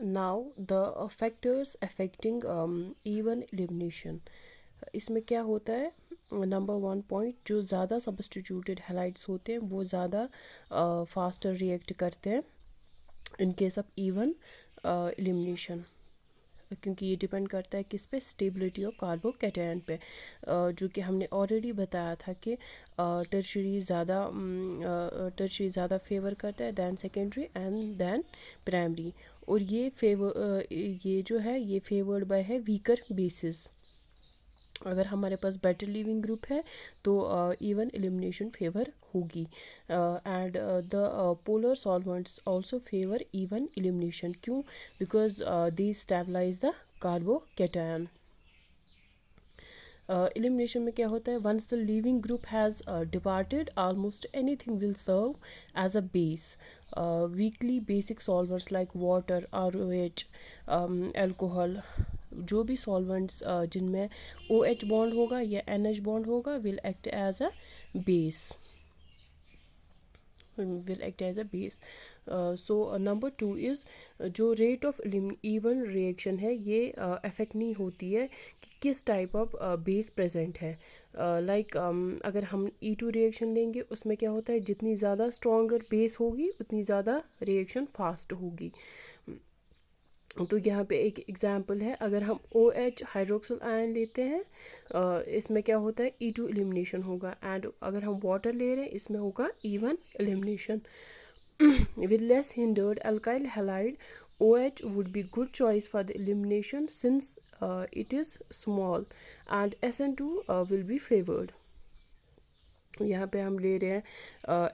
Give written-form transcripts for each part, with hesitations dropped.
Now the factors affecting even elimination. इसमें क्या होता है, नंबर 1 पॉइंट, जो ज़्यादा सब्स्टिट्यूटेड हैलाइड्स होते हैं वो ज़्यादा फास्टर रिएक्ट करते हैं in case of even elimination, क्योंकि ये डिपेंड करता है किस पे, स्टेबिलिटी ऑफ कार्बोकैटायन पे, जो कि हमने ऑलरेडी बताया था कि टर्शरी ज़्यादा फेवर करता है than secondary and than primary. और ये जो है ये फेवर्ड बाय है वीकर बेसिस। अगर हमारे पास बेटर लिविंग ग्रुप है तो इवन एलिमिनेशन फेवर होगी। And the polar solvents also favour even elimination. क्यों? Because they stabilize the carbocation. Elimination में क्या होता है, once the leaving group has departed almost anything will serve as a base. Weakly basic solvers like water, ROH, alcohol, जो भी solvents जिनमें OH bond होगा या NH बॉन्ड होगा will act as a base, so number 2 is, जो rate of E one reaction है ये affect नहीं होती है कि किस टाइप ऑफ बेस प्रेजेंट है। लाइक अगर हम E2 रिएक्शन लेंगे उसमें क्या होता है, जितनी ज़्यादा स्ट्रॉन्गर बेस होगी उतनी ज़्यादा रिएक्शन फास्ट होगी। तो यहाँ पे एक एग्जांपल है, अगर हम OH हाइड्रोक्सिल आयन लेते हैं इसमें क्या होता है, E2 एलिमिनेशन होगा। एंड अगर हम वाटर ले रहे हैं इसमें होगा even elimination. With less hindered alkyl halide, OH would be good choice for the elimination since it is small, and SN2 will be favored. यहाँ पे हम ले रहे हैं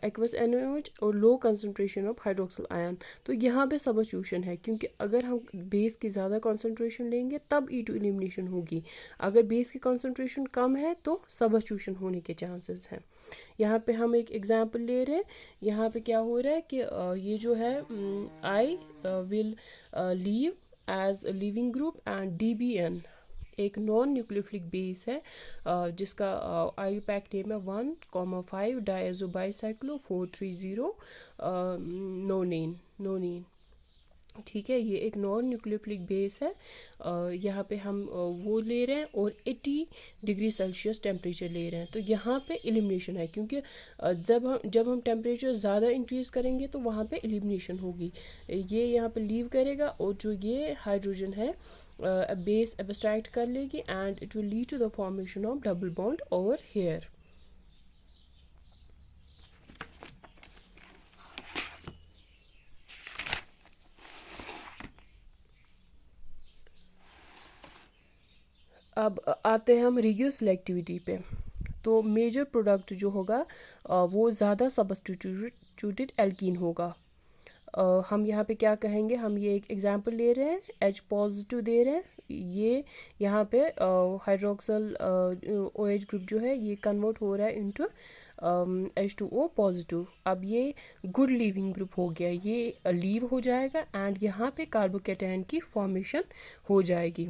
एक्वस NaOH और low concentration of hydroxyl ion. तो यहाँ पे सबस्टिट्यूशन है, क्योंकि अगर हम बेस की ज़्यादा कंसनट्रेशन लेंगे तब E2 एलिमिनेशन होगी। अगर बेस की कंसनट्रेशन कम है तो सबस्टिट्यूशन होने के चांसेस हैं। यहाँ पे हम एक एग्जांपल ले रहे हैं। यहाँ पे क्या हो रहा है कि ये जो है I will leave as leaving group and DBN एक नॉन न्यूक्लियोफिलिक बेस है जिसका IUPAC नेम है 1,5 डायज़ोबाइसाइक्लो 430 नोनीन। ठीक है, ये एक नॉन न्यूक्लियोफिलिक बेस है। यहाँ पे हम वो ले रहे हैं और 80 डिग्री सेल्सियस टेम्परेचर ले रहे हैं। तो यहाँ पे एलिमिनेशन है, क्योंकि जब हम टेम्परेचर ज़्यादा इंक्रीज़ करेंगे तो वहाँ पे एलिमिनेशन होगी। ये यहाँ पे लीव करेगा और जो ये हाइड्रोजन है बेस एब्स्ट्रैक्ट कर लेगी and it will lead to the formation of double bond over here. अब आते हैं हम रेडियो सिलेक्टिविटी पे। तो मेजर प्रोडक्ट जो होगा वो ज़्यादा सब्स्टिट्यूटेड एल्कीन होगा। हम यहाँ पे क्या कहेंगे, हम ये एक एग्जांपल ले रहे हैं, H पॉजिटिव दे रहे हैं। ये यहाँ पे हाइड्रोक्सल OH ग्रुप जो है ये कन्वर्ट हो रहा है इनटू H2O पॉजिटिव। अब ये गुड लीविंग ग्रुप हो गया, ये लीव हो जाएगा एंड यहाँ पे कार्बोकैटायन की फॉर्मेशन हो जाएगी।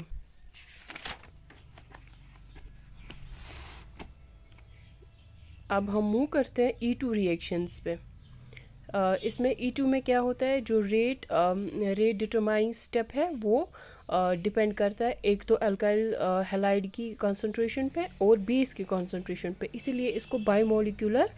अब हम मूव करते हैं E2 रिएक्शंस पे। इसमें E2 में क्या होता है, जो रेट डिटरमाइनिंग स्टेप है वो डिपेंड करता है एक तो अल्काइल हैलाइड की कंसंट्रेशन पे और बेस की कंसंट्रेशन पे, इसीलिए इसको biomolecular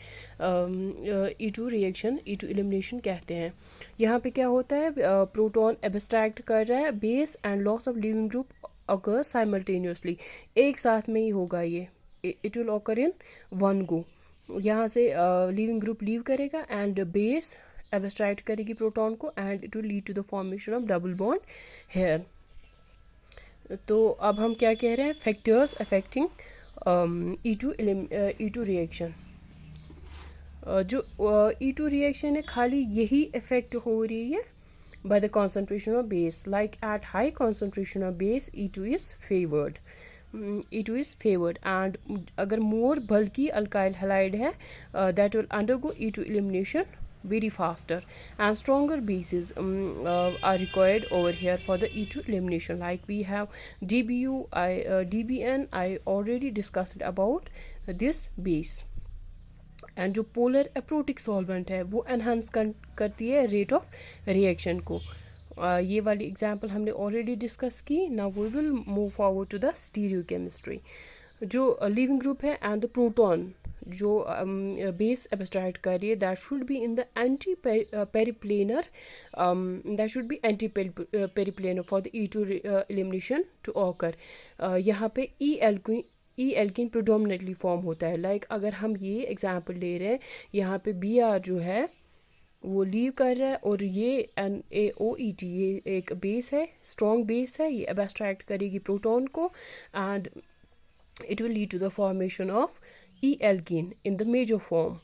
E2 reaction, E2 elimination कहते हैं। यहाँ पे क्या होता है, प्रोटॉन एब्स्ट्रैक्ट कर रहा है base and loss of leaving group occur simultaneously, एक साथ में ही होगा ये, it will occur in one go. यहाँ से लिविंग ग्रुप लीव करेगा एंड बेस एब्स्ट्रैक्ट करेगी प्रोटॉन को and it will lead to the formation of double bond here. तो अब हम क्या कह रहे हैं, फैक्टर्स अफेक्टिंग E2 रिएक्शन। जो E2 रिएक्शन है खाली यही इफेक्ट हो रही है by the concentration of base, like at high concentration of base E2 is favored. E2 is favored and अगर more bulky alkyl halide है that will undergo E2 elimination very faster and stronger bases are required over here for the E2 elimination, like we have DBN I already discussed about this base। And जो polar aprotic solvent है वो enhance करती है rate of reaction को। ये वाली example हमने already discuss की. Now we will move forward to the stereochemistry. जो लिविंग ग्रुप है एंड द प्रोटॉन जो बेस एब्स्ट्रैक्ट कर रही है, that should be in the anti periplanar, that should be anti periplanar for the E2 elimination to occur. यहाँ पे ई alkene प्रोडोमिनेटली form होता है. लाइक अगर हम ये एग्जांपल ले रहे हैं, यहाँ पे Br जो है वो लीव कर रहा है और ये NaOET ये एक बेस है, स्ट्रॉन्ग बेस है, ये एब्स्ट्रैक्ट करेगी प्रोटॉन को and it will lead to the formation of E-alkene in the major form.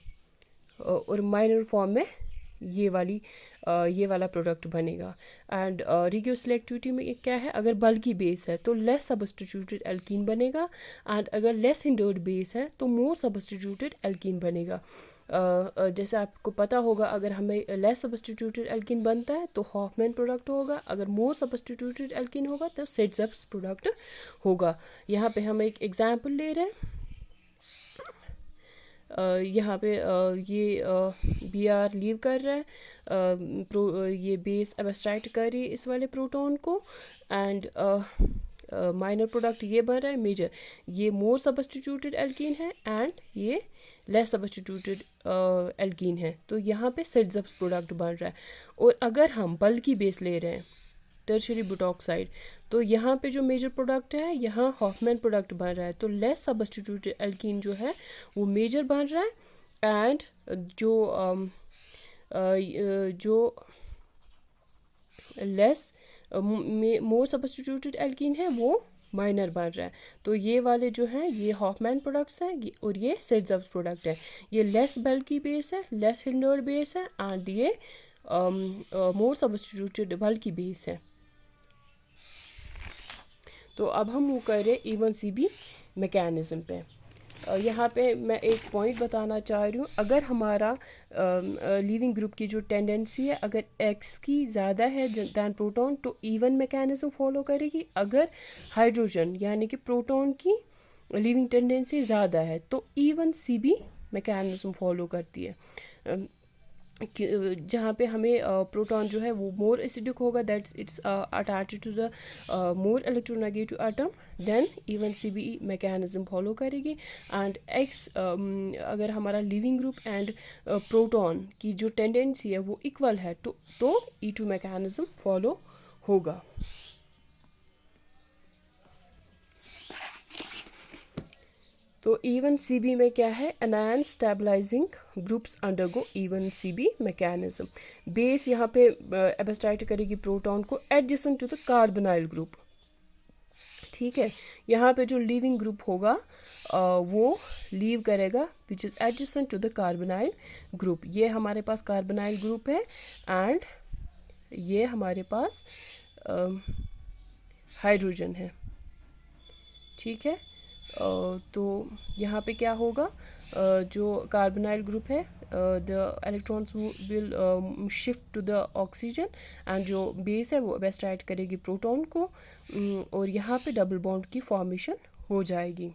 और माइनर फॉर्म में ये वाला प्रोडक्ट बनेगा. एंड रिगियो सिलेक्टिविटी में क्या है, अगर बल्कि बेस है तो लेस सब्स्टिट्यूटेड एल्कीन बनेगा एंड अगर लेस हिंडर्ड बेस है तो मोर सब्स्टिट्यूटेड एल्कीन बनेगा. जैसे आपको पता होगा, अगर हमें लेस सब्स्टिट्यूटेड एल्कीन बनता है तो हॉफमैन प्रोडक्ट होगा, अगर मोर सब्स्टिट्यूटेड एल्कीन होगा तो सेट्ज़प्स प्रोडक्ट होगा. यहाँ पे हम एक एग्जांपल ले रहे हैं. यहाँ पे ये Br लीव कर रहा है, ये बेस एब्स्ट्रैक्ट कर रही है इस वाले प्रोटॉन को एंड माइनर प्रोडक्ट ये बन रहा है. मेजर ये मोर सब्स्टिट्यूटेड एल्कीन है एंड ये लेस सब्स्टिट्यूटेड एल्कीन है. तो यहाँ पे सेट्ज़प्स प्रोडक्ट बन रहा है. और अगर हम बल्कि बेस ले रहे हैं टर्शियरी बुटॉक्साइड, तो यहाँ पे जो मेजर प्रोडक्ट है यहाँ हॉफमैन प्रोडक्ट बन रहा है. तो लेस सब्स्टिट्यूटेड एल्कीन जो है वो मेजर बन रहा है एंड जो लेस मोर सब्स्टिट्यूटेड एल्कीन है वो माइनर बन रहा है. तो ये वाले जो हैं ये हॉफमैन प्रोडक्ट्स हैं और ये सेट्ज़प्स प्रोडक्ट है. ये लेस बल्की बेस है, लेस हिंडर्ड बेस है एंड ये मोर सब्स्टिट्यूटेड बल्की बेस है. तो अब हम वो कर रहे हैं E1CB मैकेनिज़्म पे. यहाँ पे मैं एक पॉइंट बताना चाह रही हूँ. अगर हमारा लीविंग ग्रुप की जो टेंडेंसी है अगर X की ज़्यादा है दैन प्रोटॉन तो E1 मैकेनिज़्म फॉलो करेगी. अगर हाइड्रोजन यानी कि प्रोटॉन की लीविंग टेंडेंसी ज़्यादा है तो E1CB मैकेनिज़्म फॉलो करती है. जहाँ पे हमें प्रोटॉन जो है वो मोर एसिडिक होगा, that's it's attach to the more electronegative atom, then E1CB mechanism follow करेगी. एंड X अगर हमारा लिविंग ग्रुप एंड प्रोटॉन की जो टेंडेंसी है वो इक्वल है तो E2 मैकेनिज़्म फॉलो होगा. तो E1CB में क्या है, anion stabilising groups undergo E1CB mechanism. Base यहाँ पे एब्स्ट्रैक्ट करेगी प्रोटॉन को adjacent to the carbonyl group. ठीक है, यहाँ पे जो लीविंग ग्रुप होगा वो लीव करेगा which is adjacent to the carbonyl group. ये हमारे पास कार्बोनाइल ग्रुप है एंड ये हमारे पास हाइड्रोजन है. ठीक है, तो यहाँ पे क्या होगा, जो कार्बोनाइल ग्रुप है the electrons will shift to the oxygen and जो बेस है वो एब्स्ट्रैक्ट करेगी प्रोटॉन को और यहाँ पे डबल बॉन्ड की फॉर्मेशन हो जाएगी.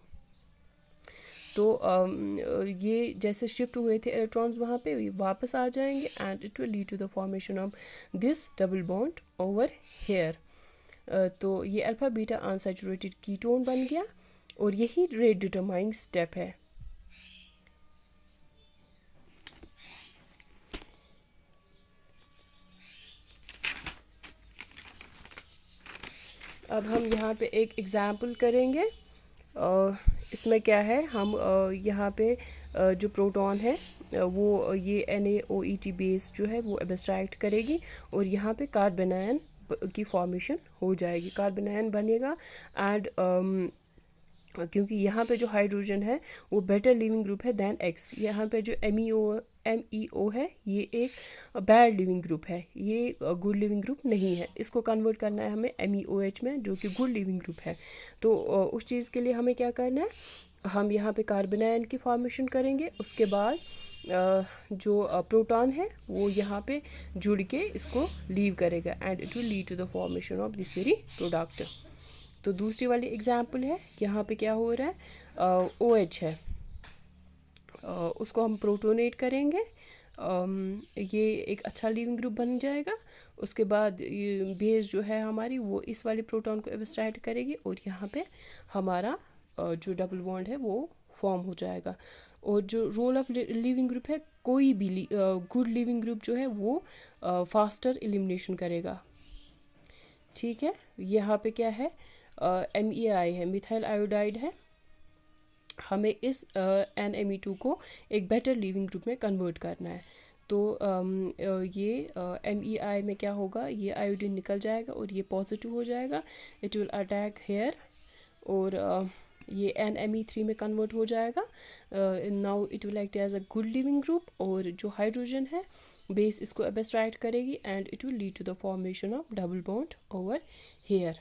तो ये जैसे शिफ्ट हुए थे इलेक्ट्रॉन्स वहाँ पे वापस आ जाएंगे and it will lead to the formation of this double bond over here. तो ये अल्फा बीटा अनसैचुरेटेड कीटोन बन गया और यही रेट डिटरमाइनिंग स्टेप है. अब हम यहाँ पे एक एग्जाम्पल करेंगे. इसमें क्या है, हम यहाँ पे जो प्रोटॉन है वो ये NaOET बेस जो है वो एब्स्ट्रैक्ट करेगी और यहाँ पे कार्बोनायन की फॉर्मेशन हो जाएगी. कार्बोनायन बनेगा एंड क्योंकि यहाँ पे जो हाइड्रोजन है वो बेटर लिविंग ग्रुप है दैन X. यहाँ पे जो MEO है ये एक बैड लिविंग ग्रुप है, ये गुड लिविंग ग्रुप नहीं है. इसको कन्वर्ट करना है हमें MEOH में जो कि गुड लिविंग ग्रुप है. तो उस चीज़ के लिए हमें क्या करना है, हम यहाँ पे कार्बोनायन की फॉर्मेशन करेंगे. उसके बाद जो प्रोटॉन है वो यहाँ पे जुड़ के इसको लीव करेगा and it will lead to the formation of this very product. तो दूसरी वाली एग्जाम्पल है, यहाँ पे क्या हो रहा है, OH है, उसको हम प्रोटोनेट करेंगे ये एक अच्छा लीविंग ग्रुप बन जाएगा। उसके बाद बेस जो है हमारी वो इस वाले प्रोटॉन को एब्स्ट्रैक्ट करेगी और यहाँ पे हमारा जो डबल बॉन्ड है वो फॉर्म हो जाएगा। और जो रोल ऑफ लिविंग ग्रुप है, कोई भी गुड लिविंग ग्रुप जो है वो फास्टर एलिमिनेशन करेगा। ठीक है, यहाँ पे क्या है, MEI है, मिथाइल आयोडाइड है। हमें इस NME2 को एक बेटर लिविंग ग्रुप में कन्वर्ट करना है। तो ये MEI में क्या होगा, ये आयोडीन निकल जाएगा और ये पॉजिटिव हो जाएगा, इट विल अटैक हेयर, और ये NME3 में कन्वर्ट हो जाएगा। Now it will act as a good leaving group, और जो हाइड्रोजन है बेस इसको एब्स्ट्रैक्ट करेगी and it will lead to the formation of double bond over hair.